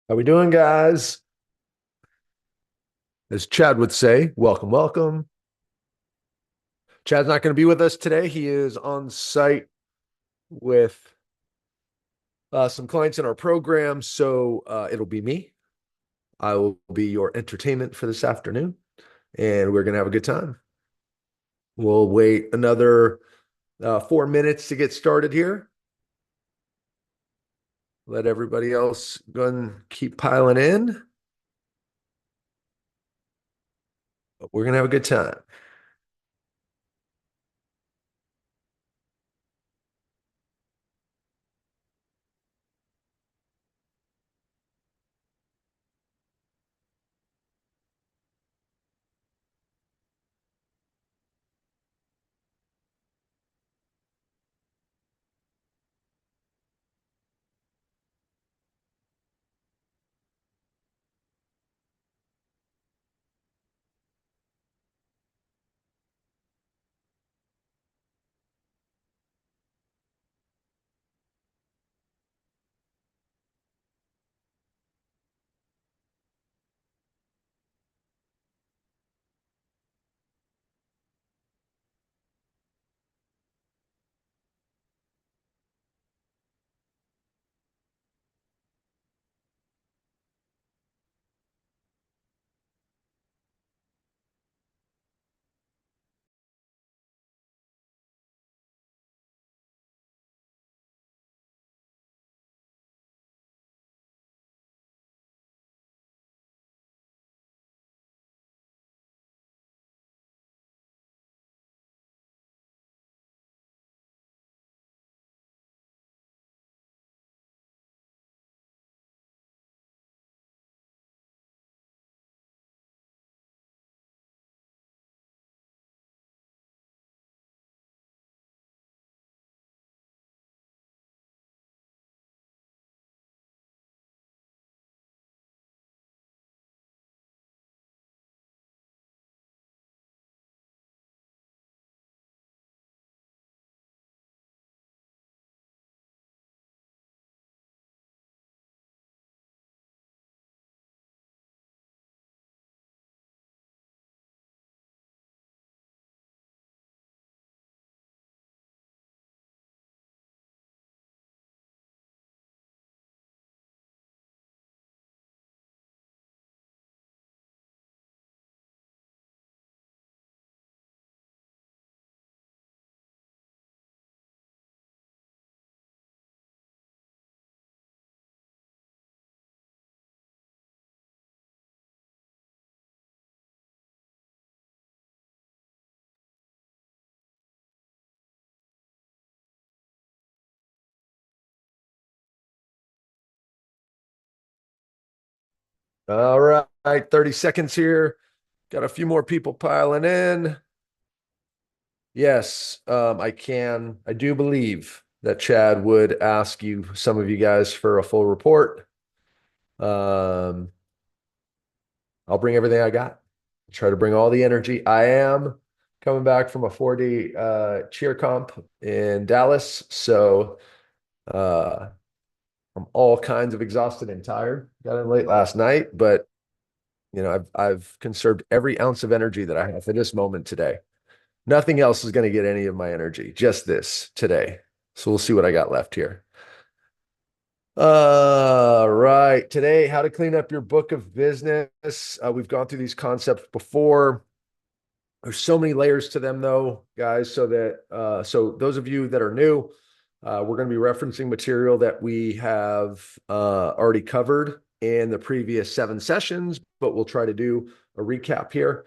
How we doing, guys? As Chad would say, welcome, welcome. Chad's not going to be with us today. He is on site with some clients in our program, so it'll be me. I will be your entertainment for this afternoon, and we're going to have a good time. We'll wait another 4 minutes to get started here. Let everybody else go and keep piling in. But we're going to have a good time. All right, 30 seconds here. Got a few more people piling in. Yes, I can. I do believe that Chad would ask you, some of you guys, for a full report. Um, I'll bring everything I got. Try to bring all the energy. I am coming back from a 4-day cheer comp in Dallas, so uh, I'm all kinds of exhausted and tired. Got in late last night, but I've conserved every ounce of energy that I have for this moment today. Nothing else is going to get any of my energy, just this today. So we'll see what I got left here. Right. Today, how to clean up your book of business. We've gone through these concepts before. There's so many layers to them, though, guys. So those of you that are new, we're going to be referencing material that we have already covered in the previous 7 sessions, but we'll try to do a recap here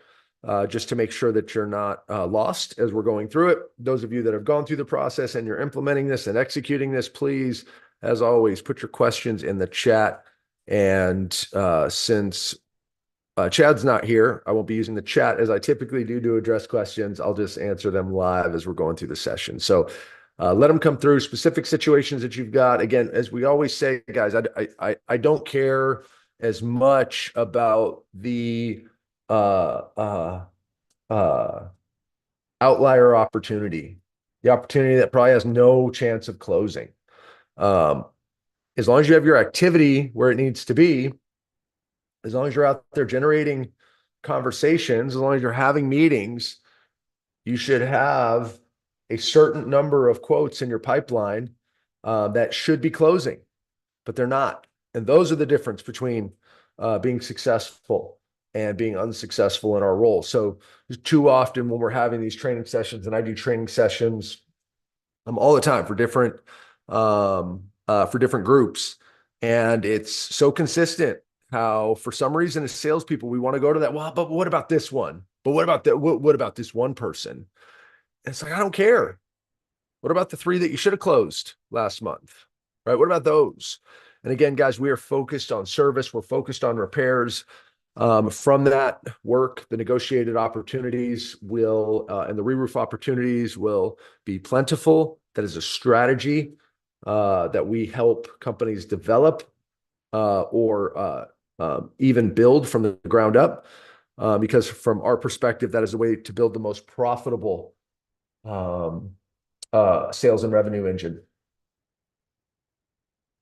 just to make sure that you're not lost as we're going through it. Those of you that have gone through the process and you're implementing this and executing this, please, as always, put your questions in the chat. And since Chad's not here, I won't be using the chat as I typically do to address questions. I'll just answer them live as we're going through the session. So let them come through specific situations that you've got. Again, as we always say, guys, I don't care as much about the uh, uh, uh, outlier opportunity, the opportunity that probably has no chance of closing. Um, as long as you have your activity where it needs to be, as long as you're out there generating conversations, as long as you're having meetings, you should have a certain number of quotes in your pipeline that should be closing, but they're not. And those are the difference between being successful and being unsuccessful in our role. So too often when we're having these training sessions, and I do training sessions all the time for different groups, and it's so consistent how for some reason as salespeople we want to go to that. Well, but what about this one? But what about that? What about this one person? And it's like, I don't care. What about the 3 that you should have closed last month? Right? What about those? And again, guys, we are focused on service. We're focused on repairs. From that work, the negotiated opportunities will, and the re-roof opportunities will be plentiful. That is a strategy that we help companies develop or even build from the ground up. Because from our perspective, that is a way to build the most profitable sales and revenue engine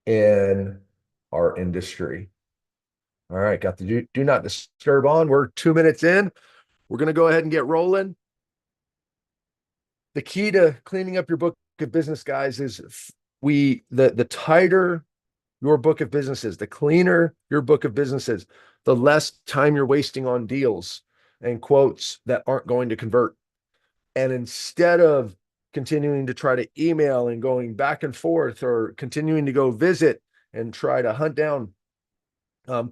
in our industry. All right, got the do not disturb on. We're 2 minutes in. We're going to go ahead and get rolling. The key to cleaning up your book of business, guys, is the tighter your book of business is, the cleaner your book of business is, the less time you're wasting on deals and quotes that aren't going to convert. And instead of continuing to try to email and going back and forth, or continuing to go visit and try to hunt down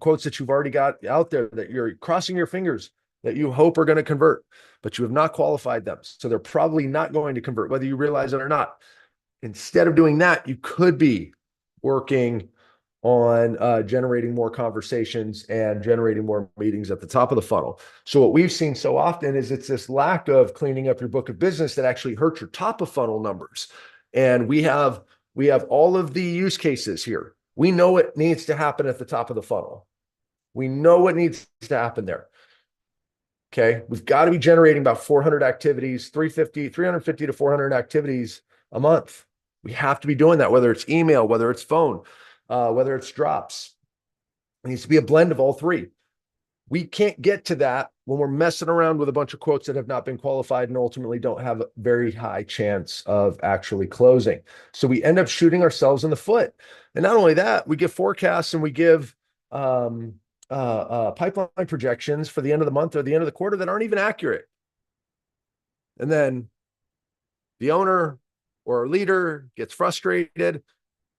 quotes that you've already got out there that you're crossing your fingers that you hope are going to convert, but you have not qualified them. So they're probably not going to convert, whether you realize it or not. Instead of doing that, you could be working on generating more conversations and generating more meetings at the top of the funnel. So what we've seen so often is it's this lack of cleaning up your book of business that actually hurts your top of funnel numbers. And we have all of the use cases here. We know what needs to happen at the top of the funnel. We know what needs to happen there. Okay. We've got to be generating about 400 activities, 350 to 400 activities a month. We have to be doing that, whether it's email, whether it's phone, whether it's drops. It needs to be a blend of all 3. We can't get to that when we're messing around with a bunch of quotes that have not been qualified and ultimately don't have a very high chance of actually closing. So we end up shooting ourselves in the foot. And not only that, we give forecasts and we give pipeline projections for the end of the month or the end of the quarter that aren't even accurate. And then the owner or our leader gets frustrated.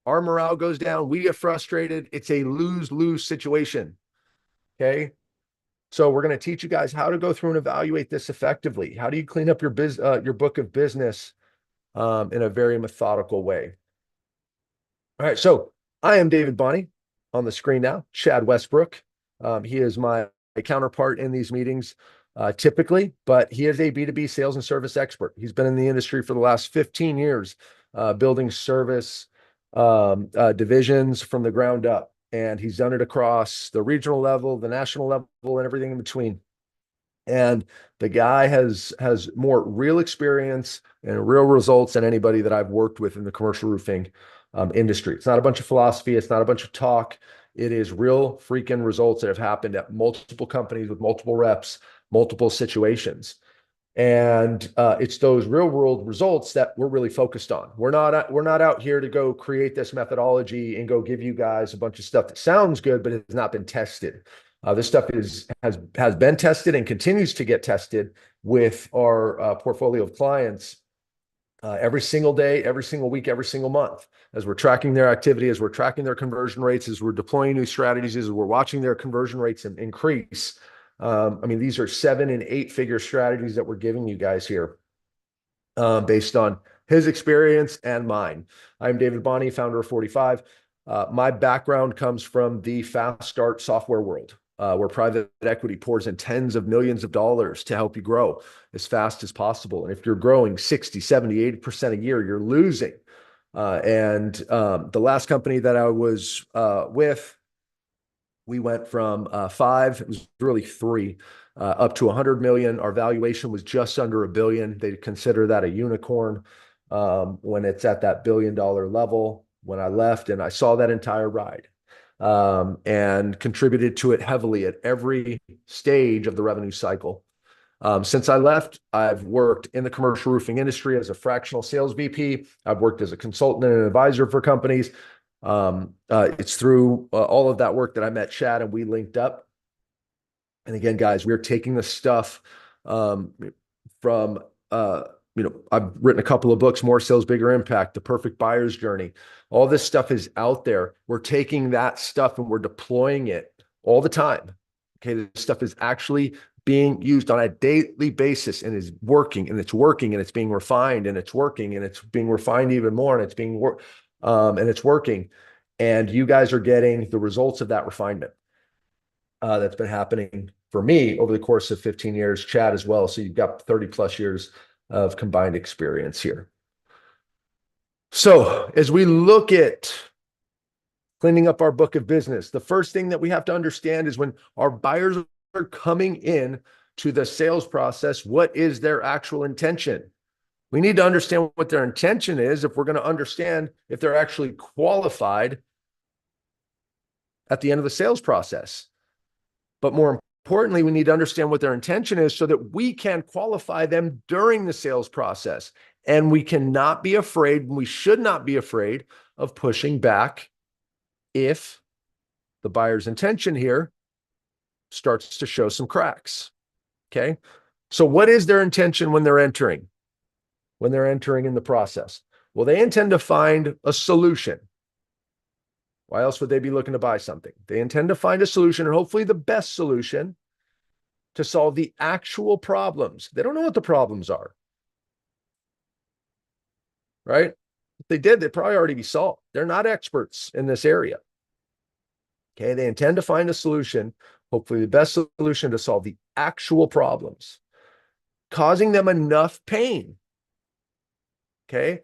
Our morale goes down. We get frustrated. It's a lose-lose situation. Okay. So we're going to teach you guys how to go through and evaluate this effectively. How do you clean up your book of business in a very methodical way? All right. So I am David Bonney on the screen now. Chad Westbrook. He is my counterpart in these meetings typically, but he is a B2B sales and service expert. He's been in the industry for the last 15 years, building service divisions from the ground up. And he's done it across the regional level, the national level, and everything in between. And the guy has more real experience and real results than anybody that I've worked with in the commercial roofing industry. It's not a bunch of philosophy. It's not a bunch of talk. It is real freaking results that have happened at multiple companies with multiple reps, multiple situations. And it's those real world results that we're really focused on. We're not out here to go create this methodology and go give you guys a bunch of stuff that sounds good, but has not been tested. This stuff has been tested and continues to get tested with our portfolio of clients every single day, every single week, every single month, as we're tracking their activity, as we're tracking their conversion rates, as we're deploying new strategies, as we're watching their conversion rates increase. I mean, these are 7- and 8-figure strategies that we're giving you guys here based on his experience and mine. I'm David Bonney, founder of 45. My background comes from the fast start software world, where private equity pours in tens of millions of dollars to help you grow as fast as possible. And if you're growing 60, 70, 80% a year, you're losing. The last company that I was with, we went from 5, it was really 3, up to 100 million. Our valuation was just under $1 billion. They consider that a unicorn when it's at that $1 billion level. when I left, and I saw that entire ride, and contributed to it heavily at every stage of the revenue cycle. Since I left, I've worked in the commercial roofing industry as a fractional sales VP. I've worked as a consultant and an advisor for companies. It's through all of that work that I met Chad and we linked up. And again, guys, we're taking the stuff from, I've written a couple of books, More Sales, Bigger Impact, The Perfect Buyer's Journey. All this stuff is out there. We're taking that stuff and we're deploying it all the time. Okay, this stuff is actually being used on a daily basis and is working, and it's working, and it's being refined, and it's working, and it's being refined even more, and it's being and it's working. And you guys are getting the results of that refinement that's been happening for me over the course of 15 years, Chad as well. So you've got 30 plus years of combined experience here. So as we look at cleaning up our book of business, the first thing that we have to understand is when our buyers are coming in to the sales process, what is their actual intention? We need to understand what their intention is if we're going to understand if they're actually qualified at the end of the sales process. But more importantly, we need to understand what their intention is so that we can qualify them during the sales process. And we cannot be afraid, we should not be afraid of pushing back if the buyer's intention here starts to show some cracks. Okay. So what is their intention when they're entering in the process? Well, they intend to find a solution. Why else would they be looking to buy something? They intend to find a solution, and hopefully the best solution to solve the actual problems. They don't know what the problems are, right? If they did, they'd probably already be solved. They're not experts in this area. Okay, they intend to find a solution, hopefully the best solution to solve the actual problems, causing them enough pain. Okay.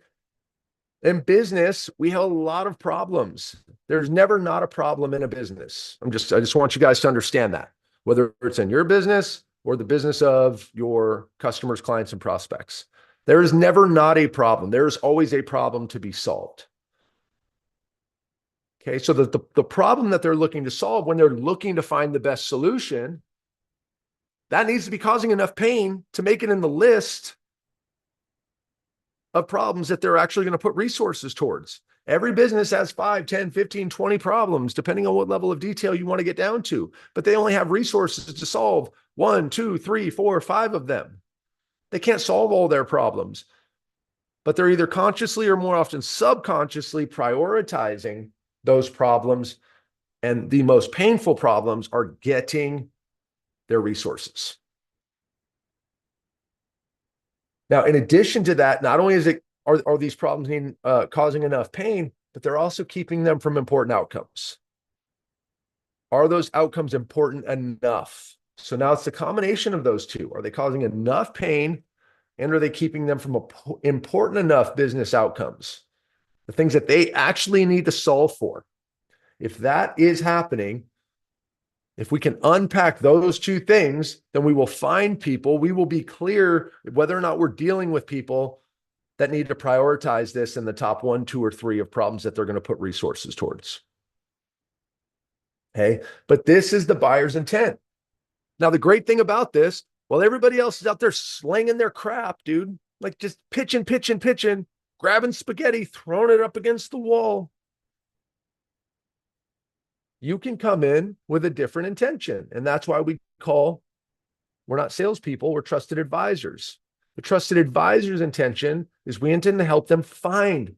In business, we have a lot of problems. There's never not a problem in a business. I just want you guys to understand that, whether it's in your business or the business of your customers, clients, and prospects. There is never not a problem. There is always a problem to be solved. Okay, so the problem that they're looking to solve when they're looking to find the best solution, that needs to be causing enough pain to make it in the list of problems that they're actually going to put resources towards. Every business has 5, 10, 15, 20 problems, depending on what level of detail you want to get down to, but they only have resources to solve 1, 2, 3, 4, 5 of them. They can't solve all their problems, but they're either consciously or more often subconsciously prioritizing those problems, and the most painful problems are getting their resources. Now, in addition to that, not only are these problems causing enough pain, but they're also keeping them from important outcomes. Are those outcomes important enough? So now it's the combination of those two. Are they causing enough pain, and are they keeping them from important enough business outcomes? The things that they actually need to solve for. If that is happening, if we can unpack those two things, then we will find people, we will be clear whether or not we're dealing with people that need to prioritize this in the top 1, 2, or 3 of problems that they're going to put resources towards. Okay. But this is the buyer's intent. Now, the great thing about this, while everybody else is out there slinging their crap, dude, like just pitching, grabbing spaghetti, throwing it up against the wall, you can come in with a different intention. And that's why we're not salespeople, we're trusted advisors. The trusted advisor's intention is we intend to help them find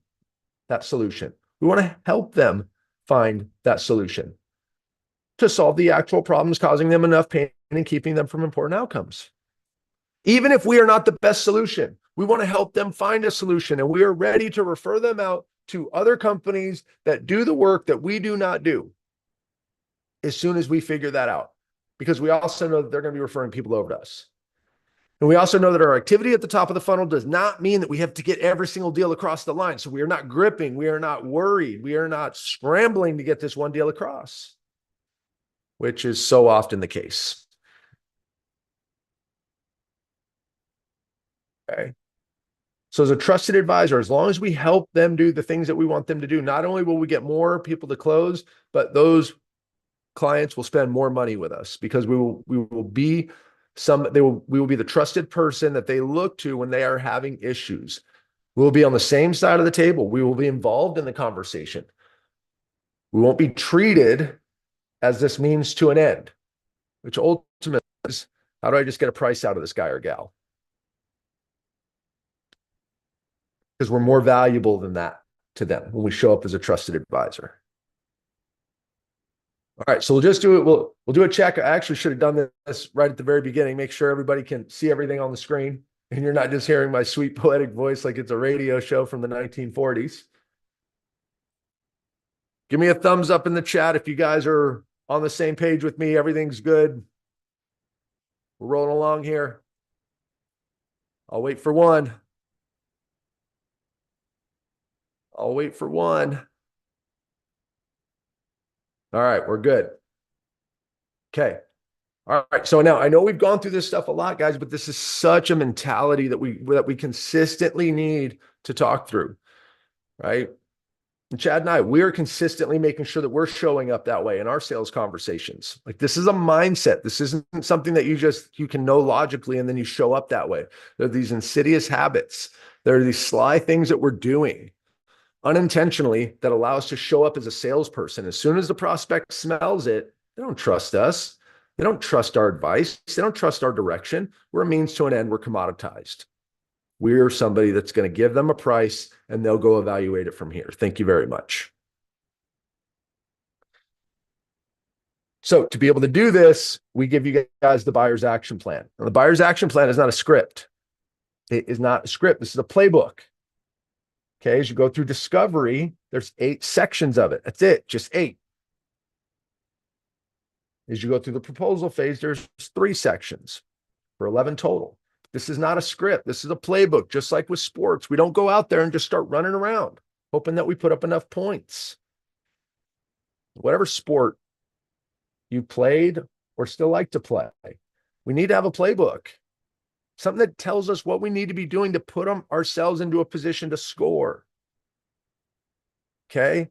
that solution. We want to help them find that solution to solve the actual problems causing them enough pain and keeping them from important outcomes. Even if we are not the best solution, we want to help them find a solution, and we are ready to refer them out to other companies that do the work that we do not do as soon as we figure that out, because we also know that they're going to be referring people over to us. And we also know that our activity at the top of the funnel does not mean that we have to get every single deal across the line. So we are not gripping. We are not worried. We are not scrambling to get this one deal across, which is so often the case. Okay. So as a trusted advisor, as long as we help them do the things that we want them to do, not only will we get more people to close, but those clients will spend more money with us because we will be we will be the trusted person that they look to when they are having issues. We'll be on the same side of the table. We will be involved in the conversation. We won't be treated as this means to an end, which ultimately is, how do I just get a price out of this guy or gal? Because we're more valuable than that to them when we show up as a trusted advisor. All right, so we'll just do it. We'll do a check. I actually should have done this right at the very beginning. Make sure everybody can see everything on the screen and you're not just hearing my sweet poetic voice like it's a radio show from the 1940s. Give me a thumbs up in the chat if you guys are on the same page with me. Everything's good. We're rolling along here. I'll wait for one. I'll wait for one. All right, we're good. Okay. All right. So now I know we've gone through this stuff a lot, guys, but this is such a mentality that we consistently need to talk through, right? And Chad and I, we are consistently making sure that we're showing up that way in our sales conversations. Like, this is a mindset. This isn't something that you can know logically and then you show up that way. There are these insidious habits. There are these sly things that we're doing unintentionally that allow us to show up as a salesperson. As soon as the prospect smells it, they don't trust us. They don't trust our advice. They don't trust our direction. We're a means to an end. We're commoditized. We're somebody that's going to give them a price and they'll go evaluate it from here. Thank you very much. So to be able to do this, we give you guys the buyer's action plan. Now, the buyer's action plan is not a script. It is not a script. This is a playbook. Okay, as you go through discovery, there's 8 sections of it. That's it, just 8. As you go through the proposal phase, there's 3 sections for 11 total. This is not a script. This is a playbook, just like with sports. We don't go out there and just start running around, hoping that we put up enough points. Whatever sport you played or still like to play, we need to have a playbook. Something that tells us what we need to be doing to put ourselves into a position to score. Okay?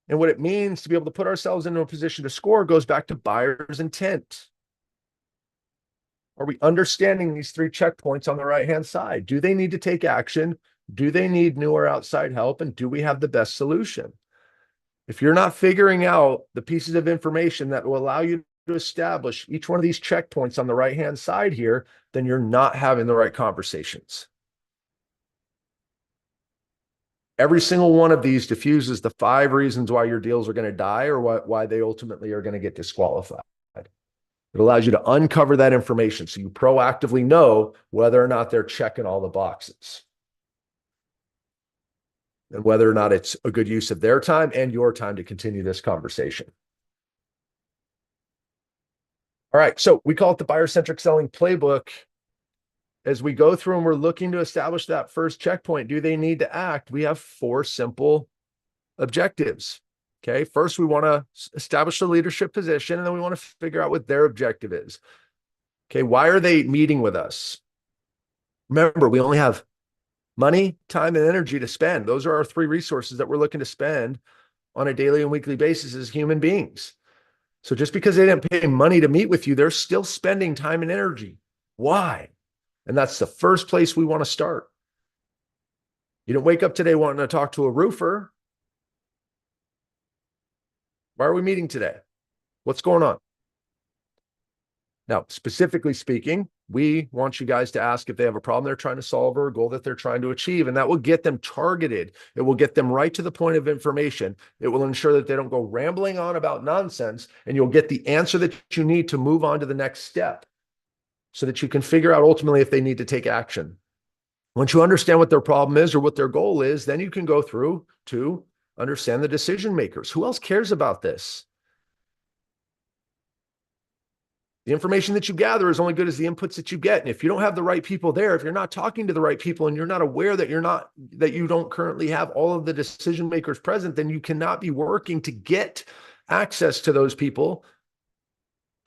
And what it means to be able to put ourselves into a position to score goes back to buyer's intent. Are we understanding these 3 checkpoints on the right-hand side? Do they need to take action? Do they need new or outside help? And do we have the best solution? If you're not figuring out the pieces of information that will allow you to establish each one of these checkpoints on the right-hand side here, then you're not having the right conversations. Every single one of these diffuses the 5 reasons why your deals are going to die or why they ultimately are going to get disqualified. It allows you to uncover that information so you proactively know whether or not they're checking all the boxes and whether or not it's a good use of their time and your time to continue this conversation. All right, so we call it the buyer-centric selling playbook. As we go through and we're looking to establish that first checkpoint, do they need to act? We have 4 simple objectives. Okay, first we want to establish a leadership position, and then we want to figure out what their objective is. Okay, why are they meeting with us? Remember, we only have money, time, and energy to spend. Those are our 3 resources that we're looking to spend on a daily and weekly basis as human beings. So just because they didn't pay money to meet with you, they're still spending time and energy. Why? And that's the first place we want to start. You didn't wake up today wanting to talk to a roofer. Why are we meeting today? What's going on? Now, specifically speaking, we want you guys to ask if they have a problem they're trying to solve or a goal that they're trying to achieve, and that will get them targeted. It will get them right to the point of information. It will ensure that they don't go rambling on about nonsense, and you'll get the answer that you need to move on to the next step so that you can figure out ultimately if they need to take action. Once you understand what their problem is or what their goal is, then you can go through to understand the decision makers. Who else cares about this? The information that you gather is only good as the inputs that you get. And if you don't have the right people there, if you're not talking to the right people and you're not aware that you don't currently have all of the decision makers present, then you cannot be working to get access to those people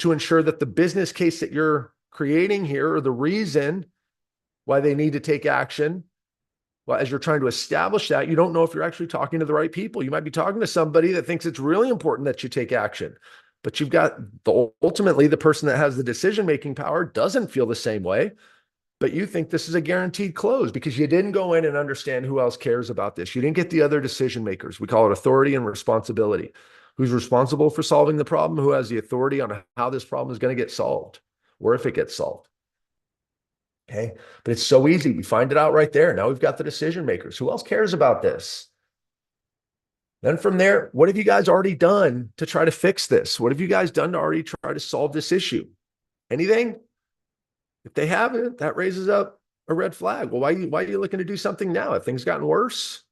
to ensure that the business case that you're creating here, or the reason why they need to take action. Well, as you're trying to establish that, you don't know if you're actually talking to the right people. You might be talking to somebody that thinks it's really important that you take action, but you've got ultimately the person that has the decision-making power doesn't feel the same way, but you think this is a guaranteed close because you didn't go in and understand who else cares about this. You didn't get the other decision makers. We call it authority and responsibility. Who's responsible for solving the problem? Who has the authority on how this problem is going to get solved or if it gets solved? Okay. But it's so easy. We find it out right there. Now we've got the decision makers. Who else cares about this? Then from there, what have you guys already done to try to fix this? What have you guys done to already try to solve this issue? Anything? If they haven't, that raises up a red flag. Well, why are you looking to do something now? Have things gotten worse?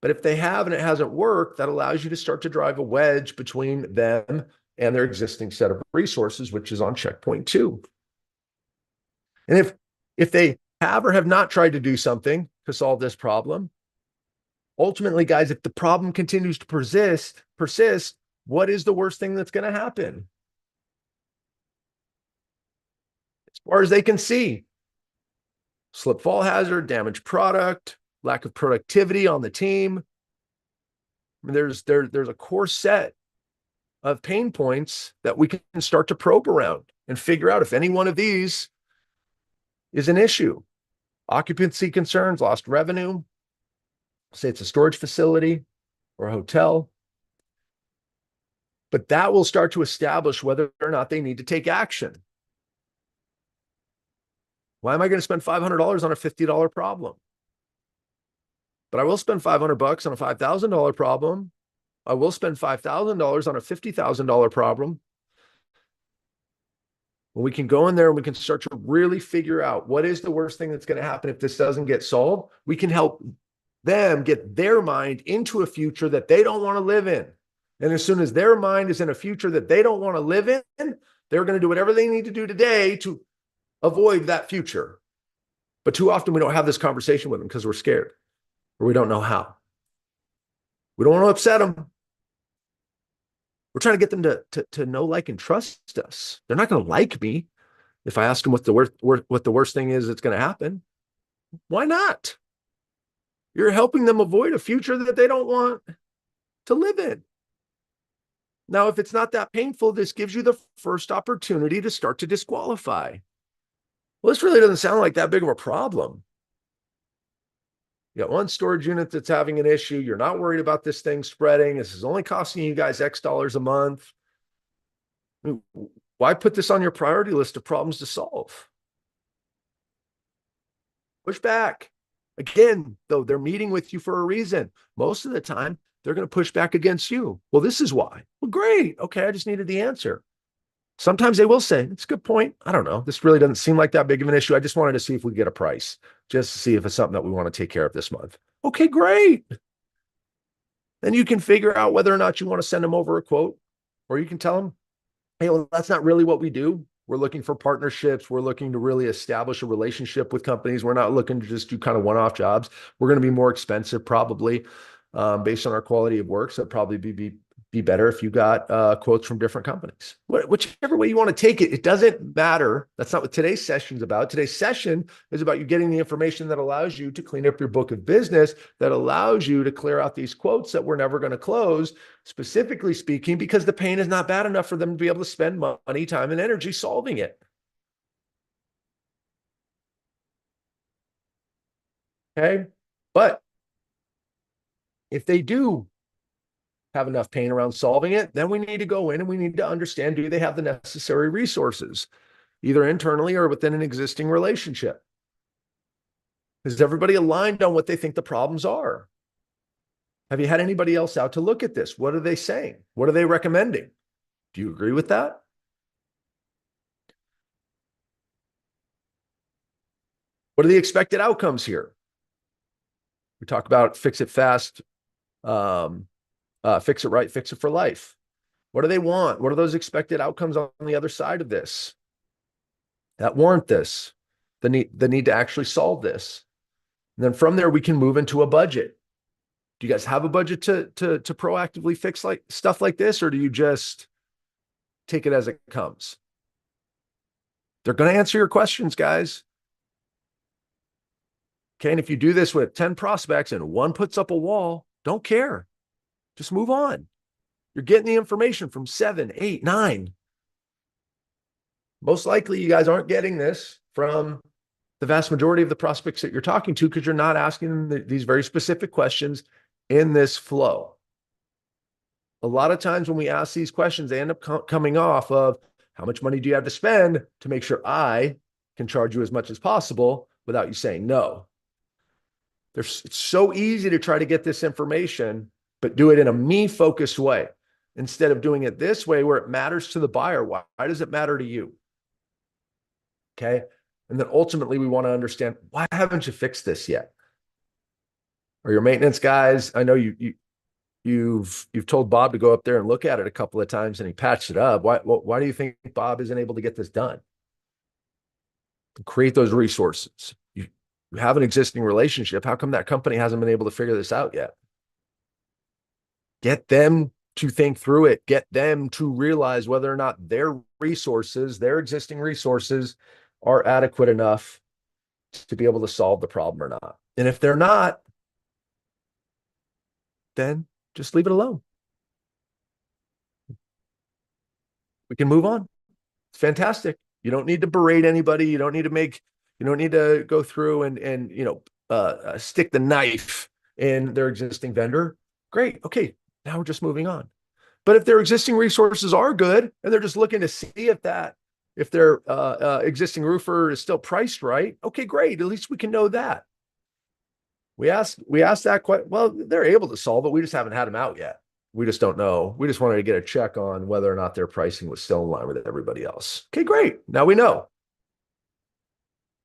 But if they have and it hasn't worked, that allows you to start to drive a wedge between them and their existing set of resources, which is on checkpoint 2. And if they have or have not tried to do something to solve this problem, ultimately, guys, if the problem continues to persist, what is the worst thing that's going to happen? As far as they can see, slip fall hazard, damaged product, lack of productivity on the team. I mean, there's a core set of pain points that we can start to probe around and figure out if any one of these is an issue. Occupancy concerns, lost revenue, say it's a storage facility or a hotel. But that will start to establish whether or not they need to take action. Why am I going to spend $500 on a $50 problem? But I will spend $500 on a $5,000 problem. I will spend $5,000 on a $50,000 problem. When we can go in there and we can start to really figure out what is the worst thing that's going to happen if this doesn't get solved, we can help them get their mind into a future that they don't want to live in. And as soon as their mind is in a future that they don't want to live in, they're going to do whatever they need to do today to avoid that future. But too often we don't have this conversation with them because we're scared or we don't know how. We don't want to upset them. We're trying to get them to know, like, and trust us. They're not going to like me if I ask them what the worst thing is that's going to happen. Why not? You're helping them avoid a future that they don't want to live in. Now, if it's not that painful, this gives you the first opportunity to start to disqualify. Well, this really doesn't sound like that big of a problem. You got one storage unit that's having an issue. You're not worried about this thing spreading. This is only costing you guys X dollars a month. I mean, why put this on your priority list of problems to solve? Push back. Again, though, they're meeting with you for a reason. Most of the time, they're going to push back against you. Well, this is why. Well, great. Okay, I just needed the answer. Sometimes they will say, it's a good point. I don't know. This really doesn't seem like that big of an issue. I just wanted to see if we get a price, just to see if it's something that we want to take care of this month. Okay, great. Then you can figure out whether or not you want to send them over a quote, or you can tell them, hey, well, that's not really what we do. We're looking for partnerships. We're looking to really establish a relationship with companies. We're not looking to just do kind of one-off jobs. We're going to be more expensive probably based on our quality of work. So it'd probably be better if you got quotes from different companies. Whichever way you want to take it, it doesn't matter. That's not what today's session is about. Today's session is about you getting the information that allows you to clean up your book of business, that allows you to clear out these quotes that we're never going to close, specifically speaking, because the pain is not bad enough for them to be able to spend money, time, and energy solving it. Okay. But if they do have enough pain around solving it, then we need to go in and we need to understand, do they have the necessary resources, either internally or within an existing relationship? Is everybody aligned on what they think the problems are? Have you had anybody else out to look at this? What are they saying? What are they recommending? Do you agree with that? What are the expected outcomes here? We talk about fix it fast, fix it right, fix it for life. What do they want? What are those expected outcomes on the other side of this that warrant this? The need to actually solve this. And then from there, we can move into a budget. Do you guys have a budget to proactively fix like stuff like this, or do you just take it as it comes? They're going to answer your questions, guys. Okay. And if you do this with 10 prospects and one puts up a wall, don't care. Just move on. You're getting the information from 7, 8, 9. Most likely, you guys aren't getting this from the vast majority of the prospects that you're talking to because you're not asking them these very specific questions in this flow. A lot of times when we ask these questions, they end up coming off of how much money do you have to spend to make sure I can charge you as much as possible without you saying no. It's so easy to try to get this information, but do it in a me-focused way instead of doing it this way where it matters to the buyer. Why does it matter to you? Okay. And then ultimately we want to understand, why haven't you fixed this yet? Or your maintenance guys, I know you've told Bob to go up there and look at it a couple of times and he patched it up. Why do you think Bob isn't able to get this done? Create those resources. You have an existing relationship. How come that company hasn't been able to figure this out yet? Get them to think through it. Get them to realize whether or not their resources, their existing resources, are adequate enough to be able to solve the problem or not. And if they're not, then just leave it alone. We can move on. It's fantastic. You don't need to berate anybody. You don't need to go through and stick the knife in their existing vendor. Great. Okay. Now we're just moving on. But if their existing resources are good and they're just looking to see if their existing roofer is still priced right, okay, great. At least we can know that. We asked that question. Well, they're able to solve it. We just haven't had them out yet. We just don't know. We just wanted to get a check on whether or not their pricing was still in line with everybody else. Okay, great. Now we know.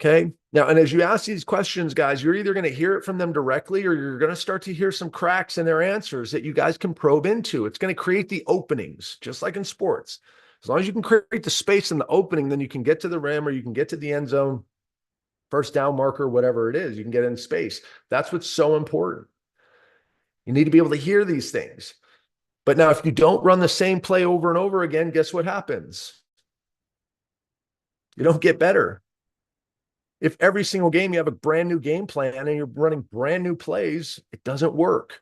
Okay. Now, and as you ask these questions, guys, you're either going to hear it from them directly or you're going to start to hear some cracks in their answers that you guys can probe into. It's going to create the openings, just like in sports. As long as you can create the space in the opening, then you can get to the rim or you can get to the end zone, first down marker, whatever it is, you can get in space. That's what's so important. You need to be able to hear these things. But now, if you don't run the same play over and over again, guess what happens? You don't get better. If every single game you have a brand new game plan and you're running brand new plays, it doesn't work.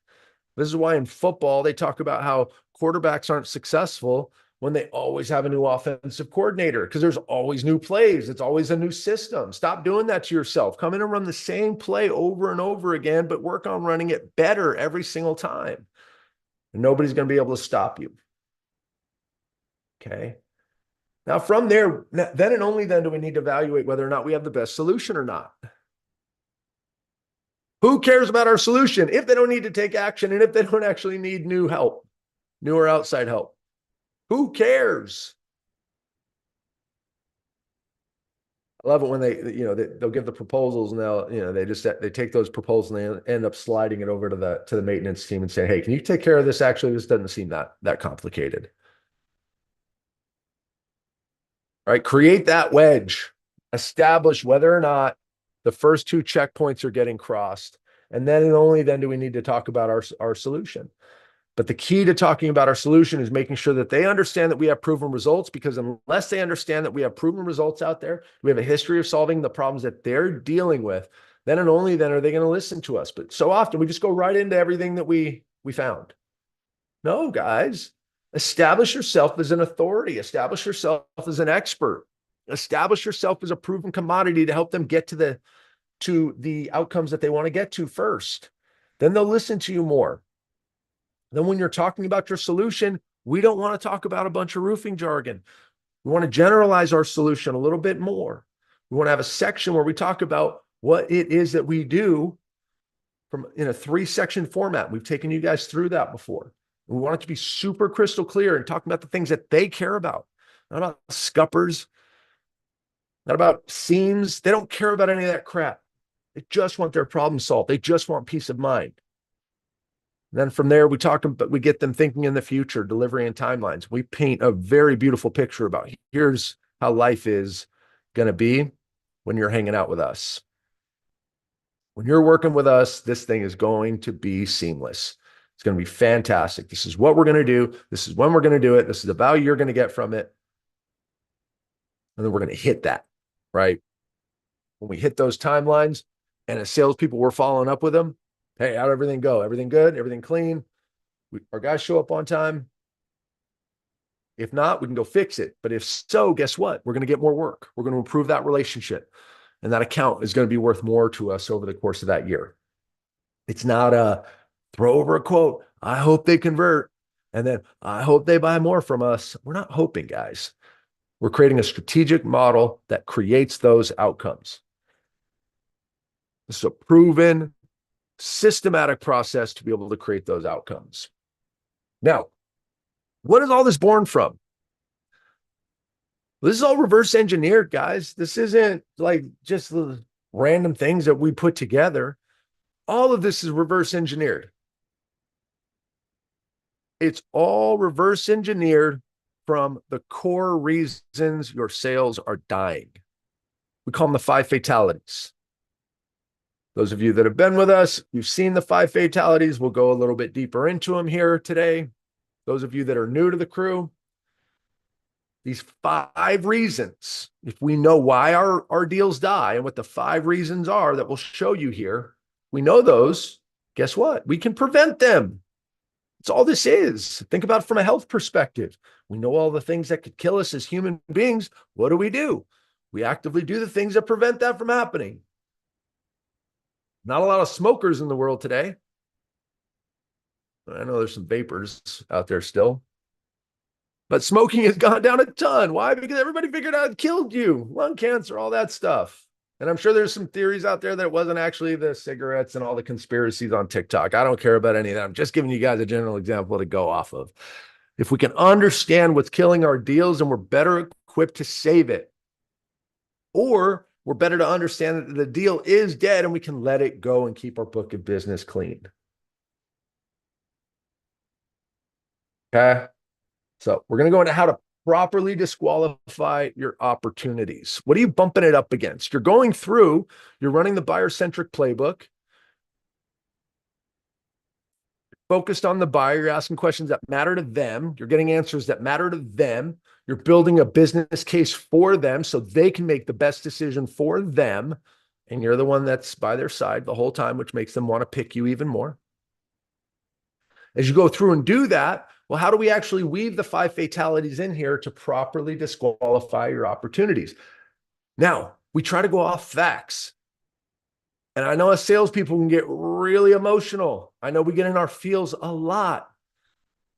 This is why in football, they talk about how quarterbacks aren't successful when they always have a new offensive coordinator, because there's always new plays. It's always a new system. Stop doing that to yourself. Come in and run the same play over and over again, but work on running it better every single time. And nobody's going to be able to stop you. Okay. Now, from there, then and only then do we need to evaluate whether or not we have the best solution or not. Who cares about our solution if they don't need to take action and if they don't actually need new help, new or outside help? Who cares? I love it when they'll give the proposals and they take those proposals and they end up sliding it over to the maintenance team and say, hey, can you take care of this? Actually, this doesn't seem that complicated. All right, create that wedge. Establish whether or not the first two checkpoints are getting crossed. And then and only then do we need to talk about our solution. But the key to talking about our solution is making sure that they understand that we have proven results, because unless they understand that we have proven results out there, we have a history of solving the problems that they're dealing with, then and only then are they going to listen to us. But so often we just go right into everything that we found. No, guys, establish yourself as an authority, establish yourself as an expert, establish yourself as a proven commodity to help them get to the outcomes that they want to get to first. Then they'll listen to you more. Then when you're talking about your solution, we don't want to talk about a bunch of roofing jargon. We want to generalize our solution a little bit more. We want to have a section where we talk about what it is that we do in a 3-section format. We've taken you guys through that before. We want it to be super crystal clear and talking about the things that they care about, not about scuppers, not about seams. They don't care about any of that crap. They just want their problem solved. They just want peace of mind. And then from there, we get them thinking in the future, delivery and timelines. We paint a very beautiful picture about here's how life is going to be when you're hanging out with us. When you're working with us, this thing is going to be seamless. It's going to be fantastic. This is what we're going to do. This is when we're going to do it. This is the value you're going to get from it. And then we're going to hit that, right? When we hit those timelines, And as salespeople, we're following up with them. Hey, how'd everything go? Everything good? Everything clean? Our guys show up on time? If not, we can go fix it. But if so, guess what? We're going to get more work. We're going to improve that relationship. And that account is going to be worth more to us over the course of that year. It's not a throw over a quote. I hope they convert. And then I hope they buy more from us. We're not hoping, guys. We're creating a strategic model that creates those outcomes. This is a proven, systematic process to be able to create those outcomes. Now, what is all this born from? This is all reverse engineered, guys. This isn't like just the random things that we put together. All of this is reverse engineered. It's all reverse engineered from the core reasons your sales are dying. We call them the 5 fatalities. Those of you that have been with us, you've seen the 5 fatalities. We'll go a little bit deeper into them here today. Those of you that are new to the crew, these 5 reasons, if we know why our deals die and what the 5 reasons are that we'll show you here, we know those, guess what? We can prevent them. That's all this is. Think about it from a health perspective. We know all the things that could kill us as human beings. What do? We actively do the things that prevent that from happening. Not a lot of smokers in the world today. I know there's some vapors out there still. But smoking has gone down a ton. Why? Because everybody figured out it killed you. Lung cancer, all that stuff. And I'm sure there's some theories out there that it wasn't actually the cigarettes and all the conspiracies on TikTok. I don't care about any of that. I'm just giving you guys a general example to go off of. If we can understand what's killing our deals, and we're better equipped to save it, or we're better to understand that the deal is dead and we can let it go and keep our book of business clean. Okay. So we're going to go into how to properly disqualify your opportunities. What are you bumping it up against? You're going through, you're running the buyer-centric playbook, focused on the buyer. You're asking questions that matter to them. You're getting answers that matter to them. You're building a business case for them so they can make the best decision for them. And you're the one that's by their side the whole time, which makes them want to pick you even more. As you go through and do that, well, how do we actually weave the 5 fatalities in here to properly disqualify your opportunities? Now, we try to go off facts. And I know as salespeople can get really emotional. I know we get in our feels a lot.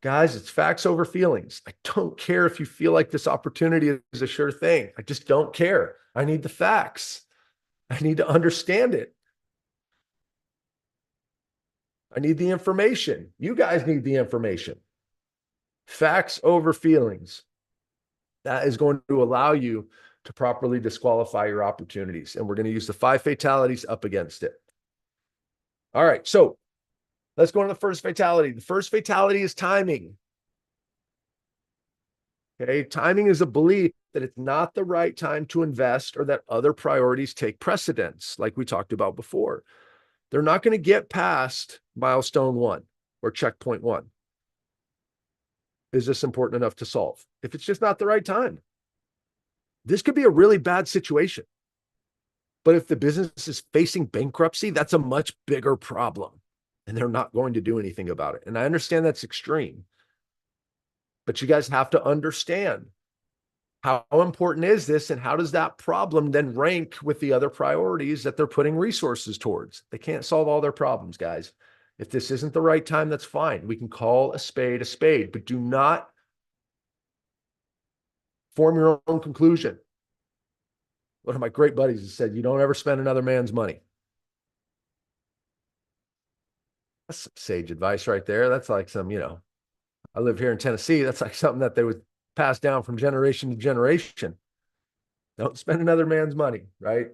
Guys, it's facts over feelings. I don't care if you feel like this opportunity is a sure thing. I just don't care. I need the facts. I need to understand it. I need the information. You guys need the information. Facts over feelings. That is going to allow you to properly disqualify your opportunities. And we're going to use the 5 fatalities up against it. All right. So let's go into the first fatality. The first fatality is timing. Okay. Timing is a belief that it's not the right time to invest or that other priorities take precedence, like we talked about before. They're not going to get past milestone 1 or checkpoint 1. Is this important enough to solve? If it's just not the right time, this could be a really bad situation. But if the business is facing bankruptcy, that's a much bigger problem. And they're not going to do anything about it. And I understand that's extreme. But you guys have to understand how important is this and how does that problem then rank with the other priorities that they're putting resources towards? They can't solve all their problems, guys. If this isn't the right time, that's fine. We can call a spade, but do not form your own conclusion. One of my great buddies has said, you don't ever spend another man's money. That's some sage advice right there. That's like some, I live here in Tennessee. That's like something that they would pass down from generation to generation. Don't spend another man's money, right?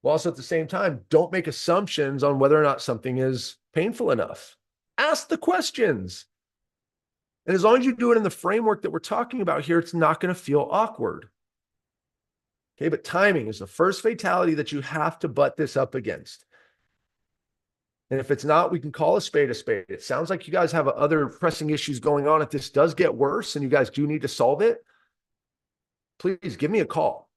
Well, also at the same time, don't make assumptions on whether or not something is painful enough. Ask the questions. And as long as you do it in the framework that we're talking about here, it's not going to feel awkward. Okay, but timing is the first fatality that you have to butt this up against. And if it's not, we can call a spade a spade. It sounds like you guys have other pressing issues going on. If this does get worse and you guys do need to solve it, please give me a call.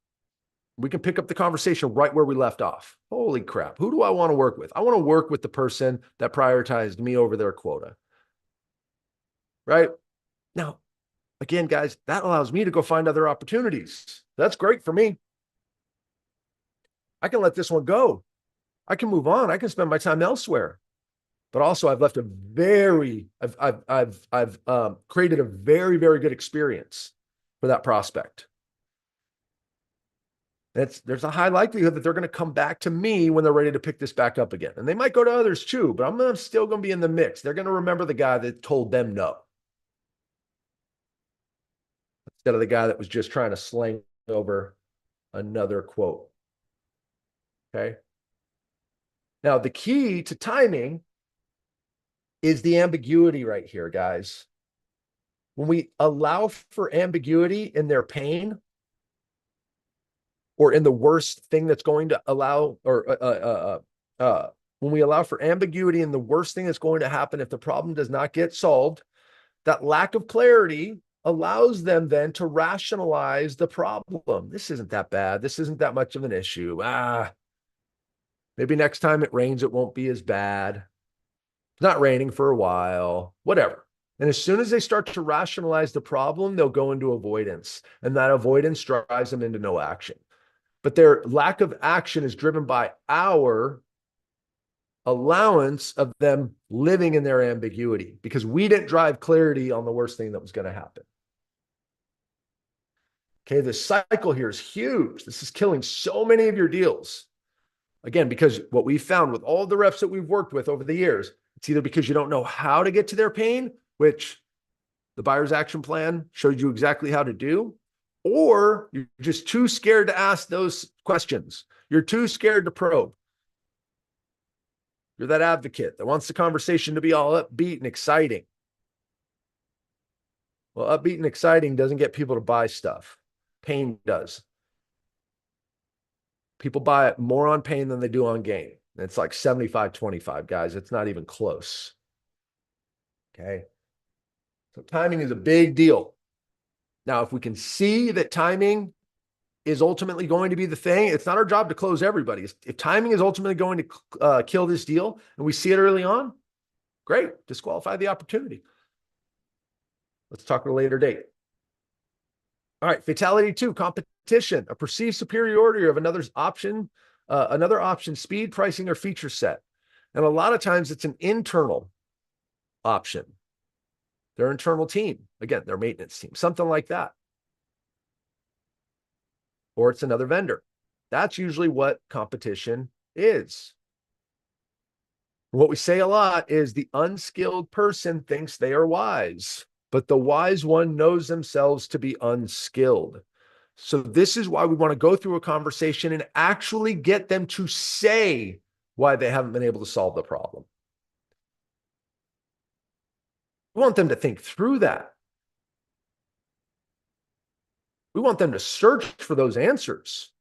We can pick up the conversation right where we left off. Holy crap. Who do I want to work with? I want to work with the person that prioritized me over their quota. Right? Now, again, guys, that allows me to go find other opportunities. That's great for me. I can let this one go. I can move on. I can spend my time elsewhere. But also, I've left a very, I've created a very, very good experience for that prospect. There's a high likelihood that they're going to come back to me when they're ready to pick this back up again. And they might go to others too, but I'm still going to be in the mix. They're going to remember the guy that told them no, instead of the guy that was just trying to sling over another quote. Okay. Now, the key to timing is the ambiguity right here, guys. When we allow for ambiguity in their pain, or in the worst thing that's going to allow, or when we allow for ambiguity in the worst thing that's going to happen if the problem does not get solved, that lack of clarity allows them then to rationalize the problem. This isn't that bad. This isn't that much of an issue. Maybe next time it rains, it won't be as bad. It's not raining for a while, whatever. And as soon as they start to rationalize the problem, they'll go into avoidance. And that avoidance drives them into no action. But their lack of action is driven by our allowance of them living in their ambiguity, because we didn't drive clarity on the worst thing that was going to happen. Okay, the cycle here is huge. This is killing so many of your deals. Again, because what we found with all the reps that we've worked with over the years, it's either because you don't know how to get to their pain, which the buyer's action plan showed you exactly how to do, or you're just too scared to ask those questions. You're too scared to probe. You're that advocate that wants the conversation to be all upbeat and exciting. Well, upbeat and exciting doesn't get people to buy stuff. Pain does. People buy it more on pain than they do on gain. It's like 75-25, guys. It's not even close. Okay. So timing is a big deal. Now, if we can see that timing is ultimately going to be the thing, it's not our job to close everybody. If timing is ultimately going to kill this deal and we see it early on, great, disqualify the opportunity. Let's talk at a later date. All right, fatality 2, competition, a perceived superiority of another option, speed, pricing, or feature set. And a lot of times it's an internal option. Their internal team, again, their maintenance team, something like that. Or it's another vendor. That's usually what competition is. What we say a lot is the unskilled person thinks they are wise, but the wise one knows themselves to be unskilled. So this is why we want to go through a conversation and actually get them to say why they haven't been able to solve the problem. We want them to think through that. We want them to search for those answers.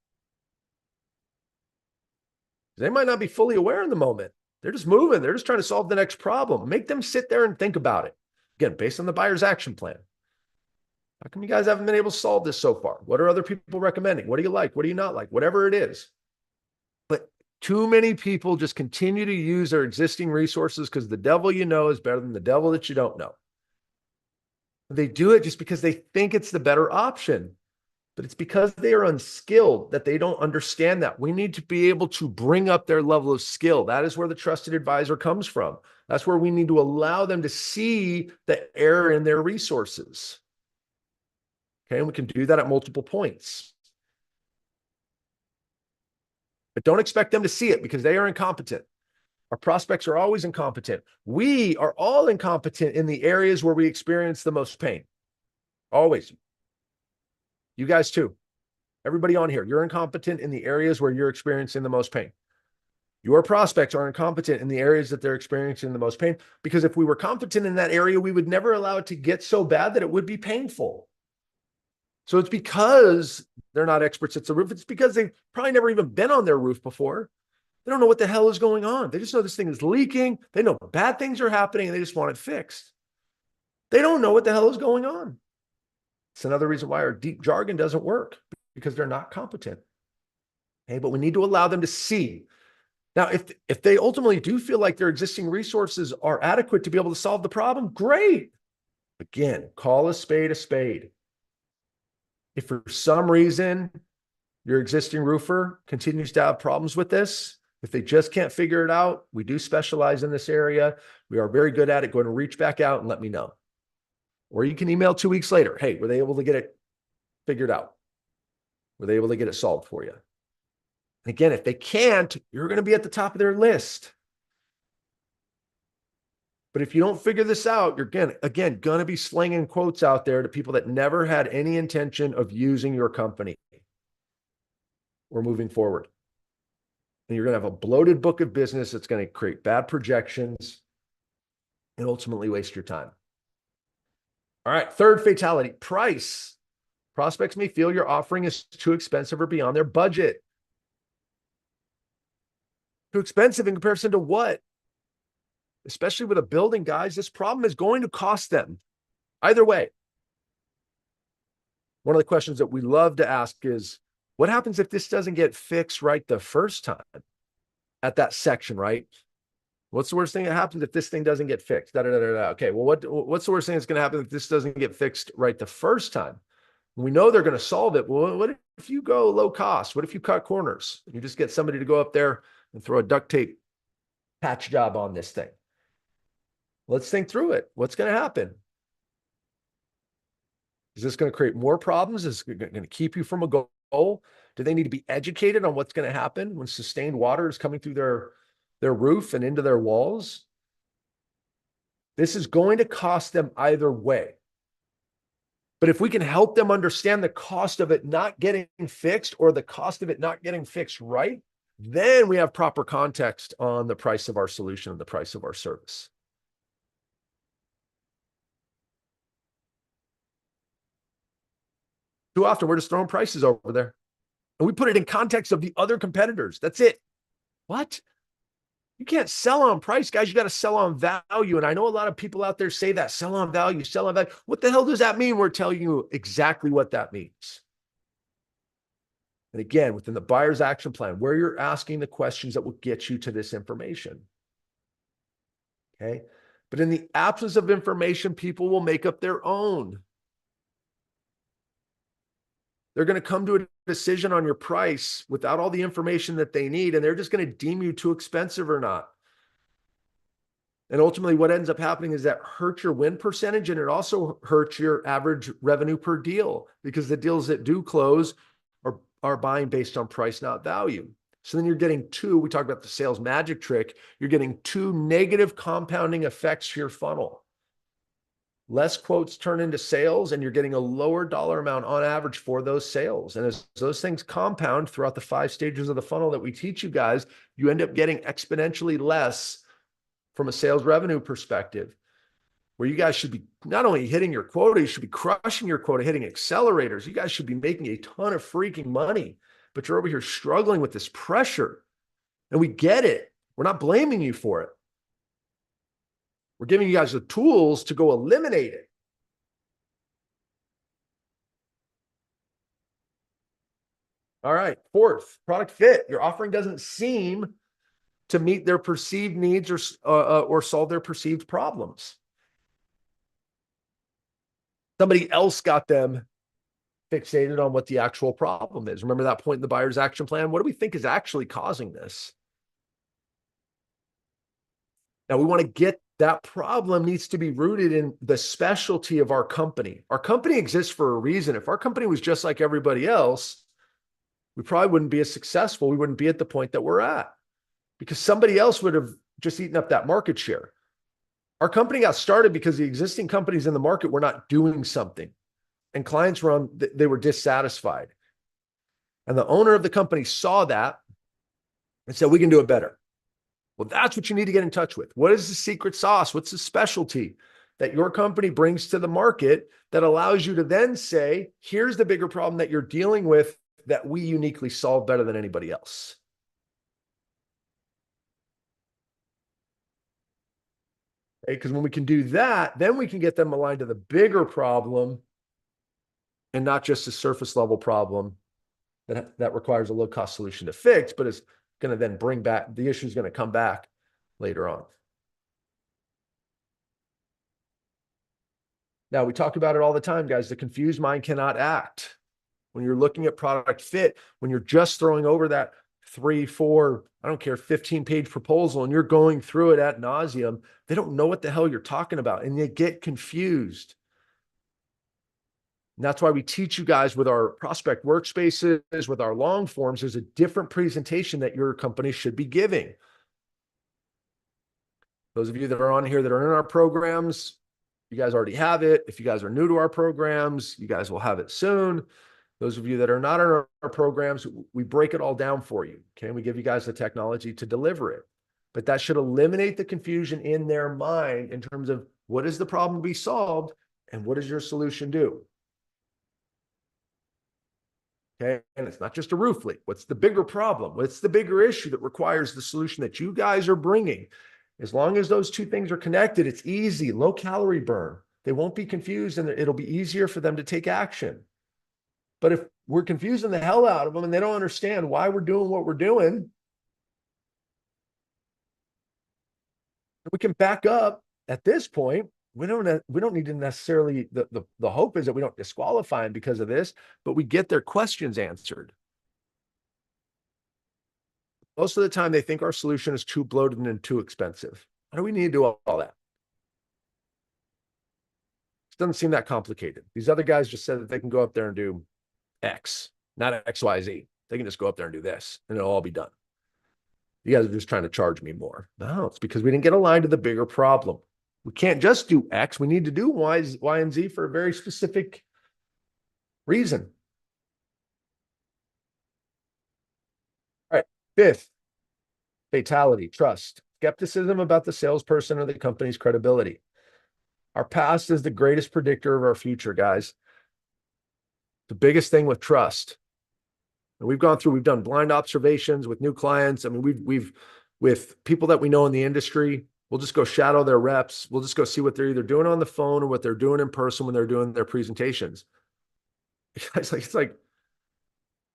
They might not be fully aware in the moment. They're just moving. They're just trying to solve the next problem. Make them sit there and think about it. Again, based on the buyer's action plan. How come you guys haven't been able to solve this so far? What are other people recommending? What do you like? What do you not like? Whatever it is. But too many people just continue to use their existing resources because the devil you know is better than the devil that you don't know. They do it just because they think it's the better option. But it's because they are unskilled that they don't understand that. We need to be able to bring up their level of skill. That is where the trusted advisor comes from. That's where we need to allow them to see the error in their resources. Okay, and we can do that at multiple points. But don't expect them to see it because they are incompetent. Our prospects are always incompetent. We are all incompetent in the areas where we experience the most pain. Always. You guys too. Everybody on here, you're incompetent in the areas where you're experiencing the most pain. Your prospects are incompetent in the areas that they're experiencing the most pain, because if we were competent in that area, we would never allow it to get so bad that it would be painful. So it's because they're not experts at the roof. It's because they've probably never even been on their roof before. They don't know what the hell is going on. They just know this thing is leaking. They know bad things are happening and they just want it fixed. They don't know what the hell is going on. It's another reason why our deep jargon doesn't work, because they're not competent. Okay, but we need to allow them to see. Now, if they ultimately do feel like their existing resources are adequate to be able to solve the problem, great. Again, call a spade a spade. If for some reason your existing roofer continues to have problems with this, if they just can't figure it out, we do specialize in this area. We are very good at it. Go ahead and reach back out and let me know. Or you can email 2 weeks later. Hey, were they able to get it figured out? Were they able to get it solved for you? And again, if they can't, you're going to be at the top of their list. But if you don't figure this out, you're again going to be slinging quotes out there to people that never had any intention of using your company or moving forward. And you're going to have a bloated book of business that's going to create bad projections and ultimately waste your time. All right, third fatality, price. Prospects may feel your offering is too expensive or beyond their budget. Too expensive in comparison to what? Especially with a building, guys, this problem is going to cost them. Either way. One of the questions that we love to ask is, what happens if this doesn't get fixed right the first time at that section, right? What's the worst thing that happens if this thing doesn't get fixed? Da, da, da, da, da. Okay, well, what's the worst thing that's going to happen if this doesn't get fixed right the first time? We know they're going to solve it. Well, what if you go low cost? What if you cut corners? You just get somebody to go up there and throw a duct tape patch job on this thing. Let's think through it. What's going to happen? Is this going to create more problems? Is it going to keep you from a goal? Do they need to be educated on what's going to happen when sustained water is coming through their roof and into their walls? This is going to cost them either way. But if we can help them understand the cost of it not getting fixed or the cost of it not getting fixed right, then we have proper context on the price of our solution and the price of our service. Too often, we're just throwing prices over there. And we put it in context of the other competitors. That's it. What? You can't sell on price, guys. You got to sell on value. And I know a lot of people out there say that, sell on value, sell on value. What the hell does that mean? We're telling you exactly what that means. And again, within the buyer's action plan, where you're asking the questions that will get you to this information. Okay. But in the absence of information, people will make up their own. They're going to come to a decision on your price without all the information that they need, and they're just going to deem you too expensive or not. And ultimately, what ends up happening is that hurts your win percentage, and it also hurts your average revenue per deal, because the deals that do close are buying based on price, not value. So then you're getting we talked about the sales magic trick, you're getting two negative compounding effects to your funnel. Less quotes turn into sales, and you're getting a lower dollar amount on average for those sales. And as those things compound throughout the 5 stages of the funnel that we teach you guys, you end up getting exponentially less from a sales revenue perspective, where you guys should be not only hitting your quota, you should be crushing your quota, hitting accelerators. You guys should be making a ton of freaking money, but you're over here struggling with this pressure. And we get it. We're not blaming you for it. We're giving you guys the tools to go eliminate it. All right. Fourth, product fit. Your offering doesn't seem to meet their perceived needs or solve their perceived problems. Somebody else got them fixated on what the actual problem is. Remember that point in the buyer's action plan? What do we think is actually causing this? Now, we want to get that problem needs to be rooted in the specialty of our company. Our company exists for a reason. If our company was just like everybody else, we probably wouldn't be as successful. We wouldn't be at the point that we're at, because somebody else would have just eaten up that market share. Our company got started because the existing companies in the market were not doing something, and clients they were dissatisfied. And the owner of the company saw that and said, we can do it better. Well, that's what you need to get in touch with. What is the secret sauce? What's the specialty that your company brings to the market that allows you to then say, here's the bigger problem that you're dealing with that we uniquely solve better than anybody else? Because when we can do that, then we can get them aligned to the bigger problem and not just a surface level problem that requires a low-cost solution to fix, but it's going to then bring back, the issue is going to come back later on. Now, we talk about it all the time, guys. The confused mind cannot act. When you're looking at product fit, when you're just throwing over that 3, 4, I don't care, 15-page proposal, and you're going through it ad nauseum, they don't know what the hell you're talking about, and they get confused. And that's why we teach you guys with our prospect workspaces, with our long forms, there's a different presentation that your company should be giving. Those of you that are on here that are in our programs, you guys already have it. If you guys are new to our programs, you guys will have it soon. Those of you that are not in our programs, we break it all down for you. Okay, we give you guys the technology to deliver it. But that should eliminate the confusion in their mind in terms of what is the problem to be solved and what does your solution do? Okay, and it's not just a roof leak. What's the bigger problem? What's the bigger issue that requires the solution that you guys are bringing? As long as those two things are connected, it's easy, low calorie burn. They won't be confused and it'll be easier for them to take action. But if we're confusing the hell out of them and they don't understand why we're doing what we're doing, we can back up at this point. We don't need to necessarily, the hope is that we don't disqualify them because of this, but we get their questions answered. Most of the time they think our solution is too bloated and too expensive. Why do we need to do all that? It doesn't seem that complicated. These other guys just said that they can go up there and do X, not XYZ. They can just go up there and do this and it'll all be done. You guys are just trying to charge me more. No, it's because we didn't get aligned to the bigger problem. We can't just do X. We need to do Y, and Z for a very specific reason. All right. Fifth, fatality, trust, skepticism about the salesperson or the company's credibility. Our past is the greatest predictor of our future, guys. The biggest thing with trust. And we've done blind observations with new clients. I mean, we've with people that we know in the industry, we'll just go shadow their reps. We'll just go see what they're either doing on the phone or what they're doing in person when they're doing their presentations. It's like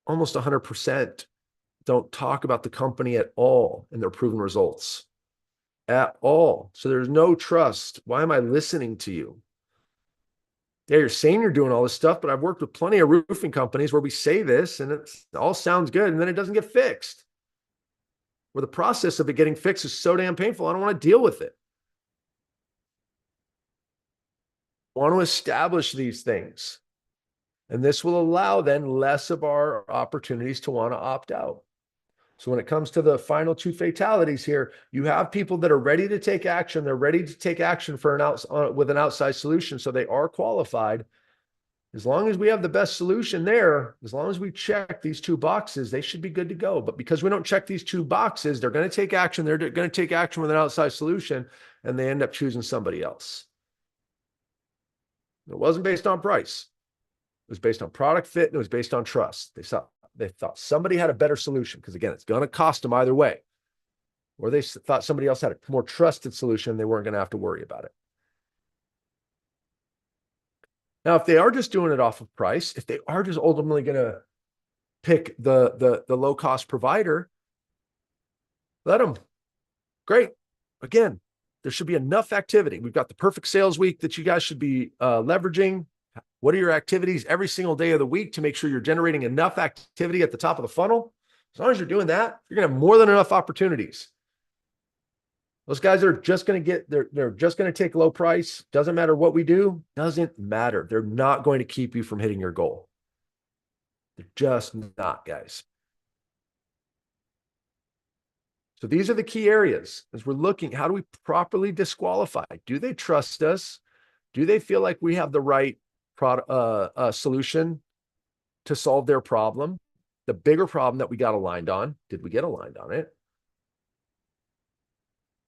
almost 100% don't talk about the company at all in their proven results at all. So there's no trust. Why am I listening to you? Yeah, you're saying you're doing all this stuff, but I've worked with plenty of roofing companies where we say this and it all sounds good and then it doesn't get fixed. Where the process of it getting fixed is so damn painful, I don't want to deal with it. I want to establish these things. And this will allow then less of our opportunities to want to opt out. So when it comes to the final two fatalities here, you have people that are ready to take action. They're ready to take action for with an outside solution. So they are qualified. As long as we have the best solution there, as long as we check these two boxes, they should be good to go. But because we don't check these two boxes, they're going to take action. They're going to take action with an outside solution, and they end up choosing somebody else. It wasn't based on price. It was based on product fit, and it was based on trust. They thought somebody had a better solution because, again, it's going to cost them either way. Or they thought somebody else had a more trusted solution. They weren't going to have to worry about it. Now, if they are just doing it off of price, if they are just ultimately going to pick the low-cost provider, let them. Great. Again, there should be enough activity. We've got the perfect sales week that you guys should be leveraging. What are your activities every single day of the week to make sure you're generating enough activity at the top of the funnel? As long as you're doing that, you're going to have more than enough opportunities. Those guys are just going to they're just going to take low price. Doesn't matter what we do. Doesn't matter. They're not going to keep you from hitting your goal. They're just not, guys. So these are the key areas as we're looking. How do we properly disqualify? Do they trust us? Do they feel like we have the right solution to solve their problem? The bigger problem that we got aligned on, did we get aligned on it?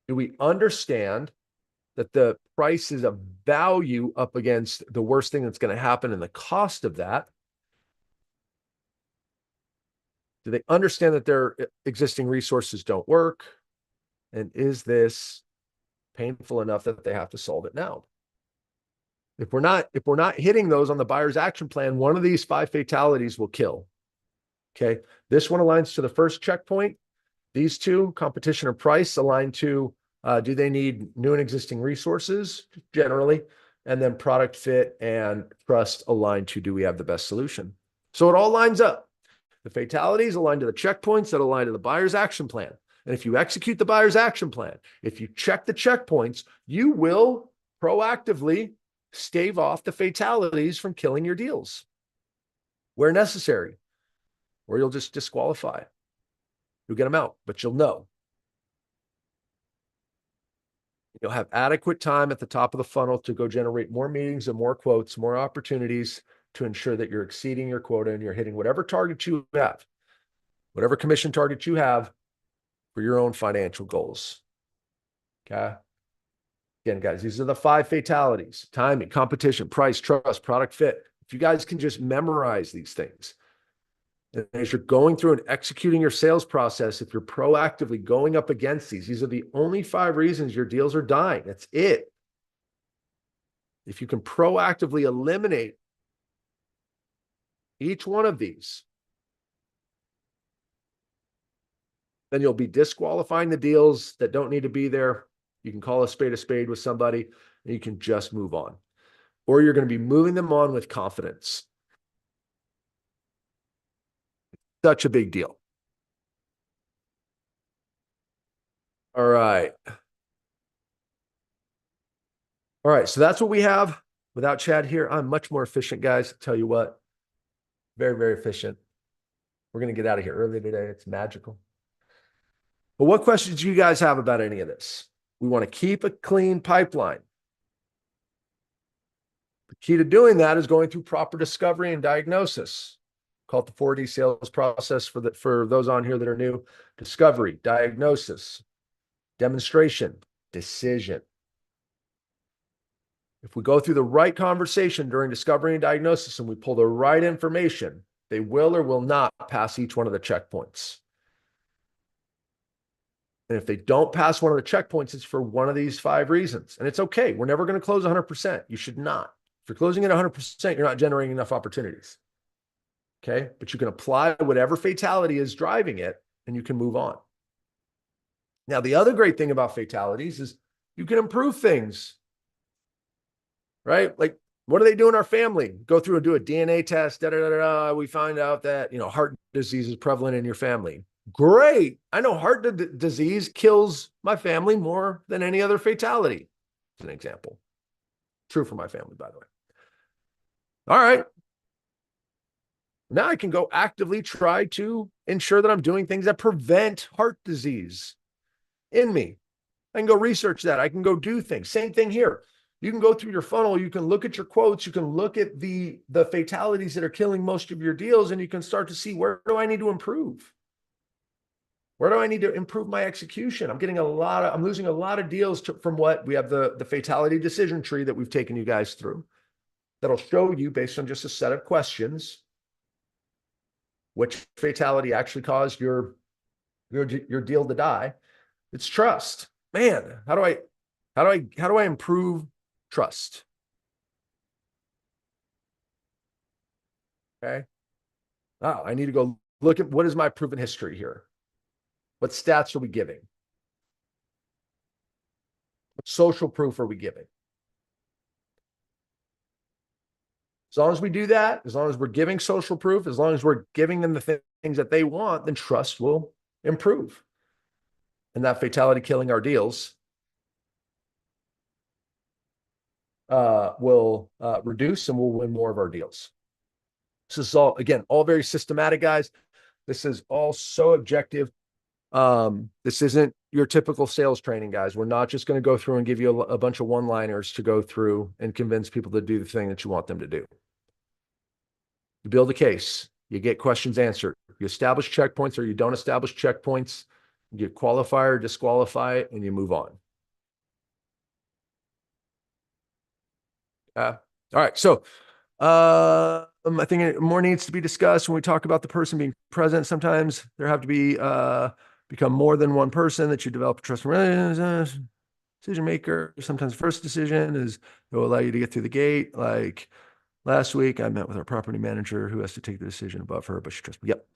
Do we understand that the price is a value up against the worst thing that's going to happen and the cost of that? Do they understand that their existing resources don't work? And is this painful enough that they have to solve it now? If we're not hitting those on the buyer's action plan, one of these 5 fatalities will kill. Okay. This one aligns to the first checkpoint. These two, competition or price, align to do they need new and existing resources generally? And then product fit and trust align to do we have the best solution? So it all lines up. The fatalities align to the checkpoints that align to the buyer's action plan. And if you execute the buyer's action plan, if you check the checkpoints, you will proactively stave off the fatalities from killing your deals where necessary, or you'll just disqualify. You'll get them out, but you'll know. You'll have adequate time at the top of the funnel to go generate more meetings and more quotes, more opportunities to ensure that you're exceeding your quota and you're hitting whatever target you have, whatever commission target you have for your own financial goals. Okay. Again, guys, these are the 5 fatalities: timing, competition, price, trust, product fit. If you guys can just memorize these things, and as you're going through and executing your sales process, if you're proactively going up against these are the only 5 reasons your deals are dying. That's it. If you can proactively eliminate each one of these, then you'll be disqualifying the deals that don't need to be there. You can call a spade with somebody and you can just move on. Or you're going to be moving them on with confidence. Such a big deal. All right. All right. So that's what we have. Without Chad here, I'm much more efficient, guys. Tell you what, very, very efficient. We're going to get out of here early today. It's magical. But what questions do you guys have about any of this? We want to keep a clean pipeline. The key to doing that is going through proper discovery and diagnosis. Call it the 4D sales process for those on here that are new. Discovery, diagnosis, demonstration, decision. If we go through the right conversation during discovery and diagnosis and we pull the right information, they will or will not pass each one of the checkpoints. And if they don't pass one of the checkpoints, it's for one of these 5 reasons. And it's okay. We're never going to close 100%. You should not. If you're closing at 100%, you're not generating enough opportunities. Okay. But you can apply whatever fatality is driving it and you can move on. Now, the other great thing about fatalities is you can improve things, right? Like, what do they do in our family? Go through and do a DNA test. We find out that, heart disease is prevalent in your family. Great. I know heart disease kills my family more than any other fatality. As an example. True for my family, by the way. All right. Now I can go actively try to ensure that I'm doing things that prevent heart disease in me. I can go research that. I can go do things. Same thing here. You can go through your funnel. You can look at your quotes. You can look at the fatalities that are killing most of your deals, and you can start to see, where do I need to improve? Where do I need to improve my execution? I'm losing a lot of deals from what we have the fatality decision tree that we've taken you guys through. That'll show you, based on just a set of questions, which fatality actually caused your deal to die. It's trust. Man, how do I improve trust? Okay. Oh, I need to go look at what is my proven history here. What stats are we giving? What social proof are we giving? As long as we do that, as long as we're giving social proof, as long as we're giving them the things that they want, then trust will improve. And that fatality killing our deals will reduce, and we'll win more of our deals. This is all, again, all very systematic, guys. This is all so objective. This isn't your typical sales training, guys. We're not just going to go through and give you a bunch of one-liners to go through and convince people to do the thing that you want them to do. You build a case, you get questions answered, you establish checkpoints or you don't establish checkpoints, you qualify or disqualify it, and you move on. All right. So, I think more needs to be discussed when we talk about the person being present. Sometimes there have to be, become more than one person that you develop a trust decision maker. Sometimes first decision is it will allow you to get through the gate. Like, Last week, I met with our property manager who has to take the decision above her, but she trusts me. Yep.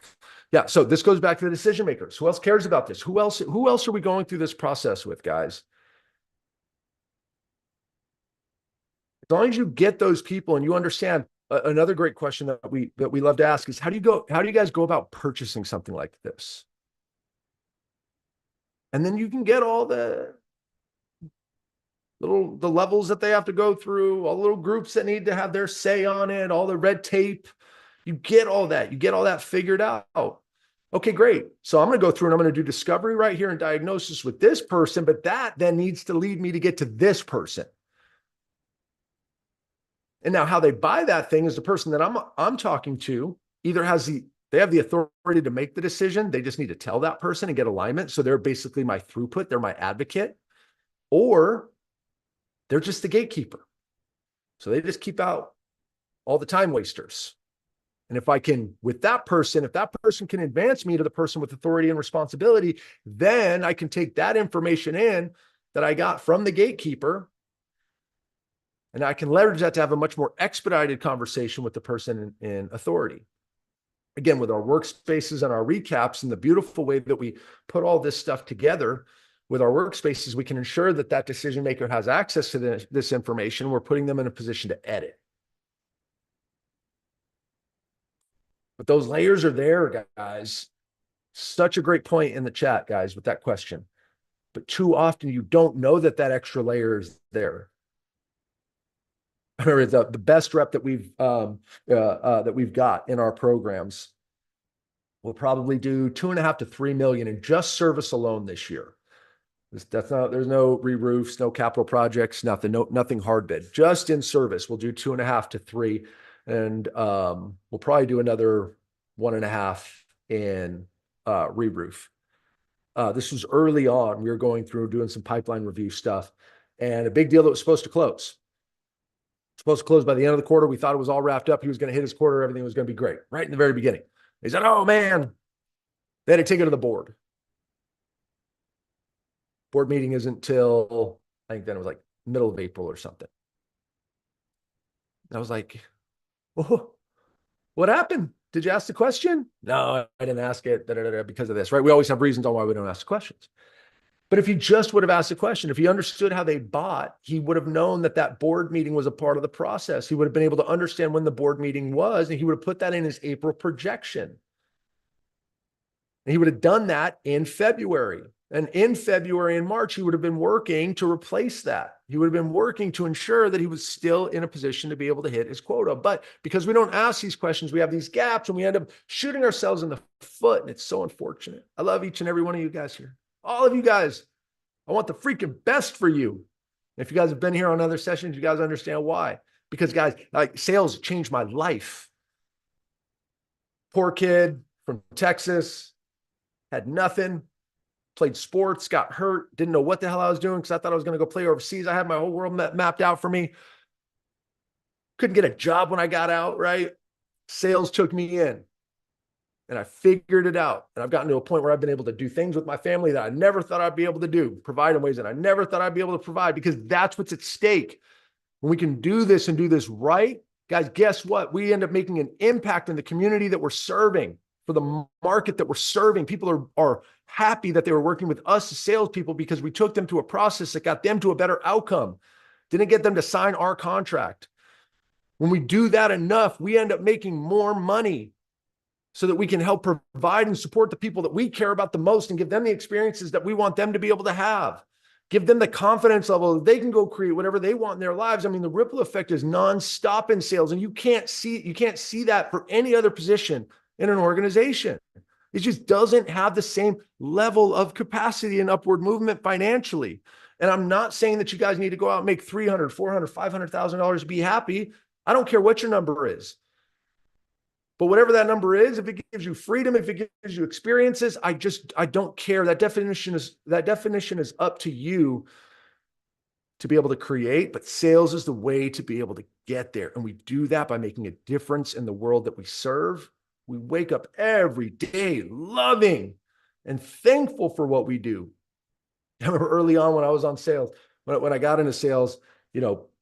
Yeah. So this goes back to the decision makers. Who else cares about this? Who else are we going through this process with, guys? As long as you get those people and you understand, another great question that we love to ask is how do you guys go about purchasing something like this? And then you can get all the levels that they have to go through, all the little groups that need to have their say on it, all the red tape. You get all that figured out. Okay, great. So I'm going to go through and I'm going to do discovery right here and diagnosis with this person, but that then needs to lead me to get to this person. And now how they buy that thing is the person that I'm talking to either they have the authority to make the decision. They just need to tell that person and get alignment. So they're basically my throughput. They're my advocate, or they're just the gatekeeper. So they just keep out all the time wasters. And if that person can advance me to the person with authority and responsibility, then I can take that information in that I got from the gatekeeper, and I can leverage that to have a much more expedited conversation with the person in authority. Again, with our workspaces and our recaps and the beautiful way that we put all this stuff together with our workspaces, we can ensure that that decision maker has access to this information. We're putting them in a position to edit. But those layers are there, guys. Such a great point in the chat, guys, with that question. But too often you don't know that extra layer is there. I remember the best rep that we've got in our programs will probably do 2.5 to 3 million in just service alone this year. There's no re-roofs, no capital projects, nothing hard bid. Just in service, we'll do 2.5 to 3, and we'll probably do another 1.5 in re-roof. This was early on. We were going through doing some pipeline review stuff, and a big deal that was supposed to close. Supposed to close by the end of the quarter. We thought it was all wrapped up. He was going to hit his quarter. Everything was going to be great right in the very beginning. He said, "Oh man," they had to take it to the board. Board meeting isn't till, I think then it was like middle of April or something. I was like, "Oh, what happened? Did you ask the question?" "No, I didn't ask it because of this," right? We always have reasons on why we don't ask questions. But if he just would have asked a question, if he understood how they bought, he would have known that board meeting was a part of the process. He would have been able to understand when the board meeting was, and he would have put that in his April projection. And he would have done that in February. And in February and March, he would have been working to replace that. He would have been working to ensure that he was still in a position to be able to hit his quota. But because we don't ask these questions, we have these gaps and we end up shooting ourselves in the foot. And it's so unfortunate. I love each and every one of you guys here. All of you guys. I want the freaking best for you. If you guys have been here on other sessions, you guys understand why. Because guys, like, sales changed my life. Poor kid from Texas, had nothing, played sports, got hurt, didn't know what the hell I was doing because I thought I was going to go play overseas. I had my whole world mapped out for me. Couldn't get a job when I got out, right? Sales took me in. And I figured it out. And I've gotten to a point where I've been able to do things with my family that I never thought I'd be able to do, provide in ways that I never thought I'd be able to provide, because that's what's at stake. When we can do this and do this right, guys, guess what? We end up making an impact in the community that we're serving, for the market that we're serving. People are happy that they were working with us as salespeople because we took them to a process that got them to a better outcome, didn't get them to sign our contract. When we do that enough, we end up making more money, so that we can help provide and support the people that we care about the most and give them the experiences that we want them to be able to have. Give them the confidence level that they can go create whatever they want in their lives. I mean, the ripple effect is nonstop in sales, and you can't see that for any other position in an organization. It just doesn't have the same level of capacity and upward movement financially. And I'm not saying that you guys need to go out and make $300,000, $400,000, $500,000 to be happy. I don't care what your number is. But whatever that number is, if it gives you freedom, if it gives you experiences, I don't care. That definition is up to you to be able to create, but sales is the way to be able to get there. And we do that by making a difference in the world that we serve. We wake up every day loving and thankful for what we do. I remember early on when I was on sales, when I got into sales,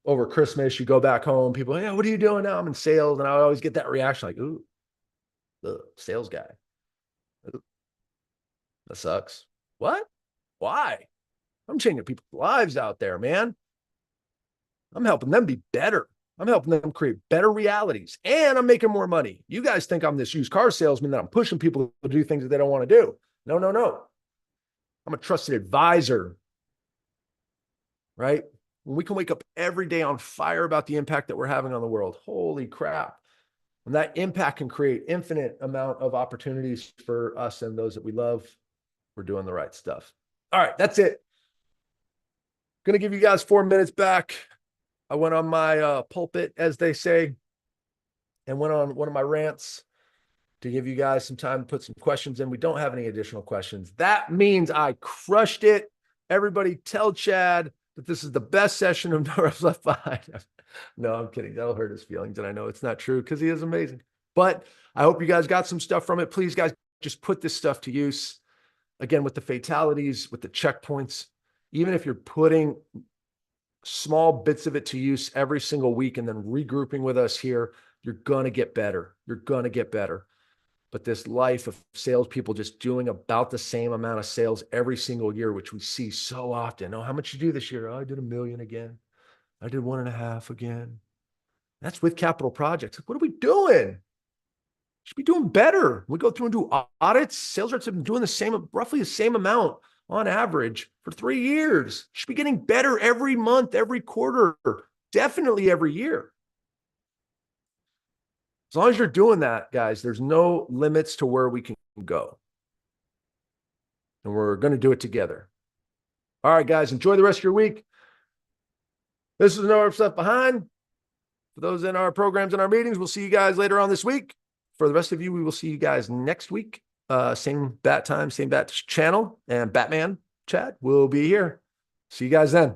over Christmas, you go back home, people, yeah, what are you doing now? I'm in sales. And I always get that reaction like, ooh, the sales guy. Ooh, that sucks. What? Why? I'm changing people's lives out there, man. I'm helping them be better. I'm helping them create better realities, and I'm making more money. You guys think I'm this used car salesman that I'm pushing people to do things that they don't want to do. No, no, no. I'm a trusted advisor, right? When we can wake up every day on fire about the impact that we're having on the world. Holy crap. And that impact can create infinite amount of opportunities for us and those that we love. We're doing the right stuff. All right, that's it. Going to give you guys 4 minutes back. I went on my pulpit, as they say, and went on one of my rants to give you guys some time to put some questions in. We don't have any additional questions. That means I crushed it. Everybody tell Chad that this is the best session of No Reps Left Behind. No, I'm kidding. That'll hurt his feelings. And I know it's not true because he is amazing. But I hope you guys got some stuff from it. Please, guys, just put this stuff to use. Again, with the fatalities, with the checkpoints, even if you're putting small bits of it to use every single week and then regrouping with us here, you're going to get better. You're going to get better. But this life of salespeople just doing about the same amount of sales every single year, which we see so often. Oh, how much you do this year? Oh, I did 1 million again. I did 1.5 again. That's with capital projects. What are we doing? Should be doing better. We go through and do audits. Sales reps have been doing the same, roughly the same amount on average for 3 years. Should be getting better every month, every quarter, definitely every year. As long as you're doing that, guys, there's no limits to where we can go. And we're going to do it together. All right, guys, enjoy the rest of your week. This is No Reps Left Behind. For those in our programs and our meetings, we'll see you guys later on this week. For the rest of you, we will see you guys next week. Same bat time, same bat channel. And Batman Chad will be here. See you guys then.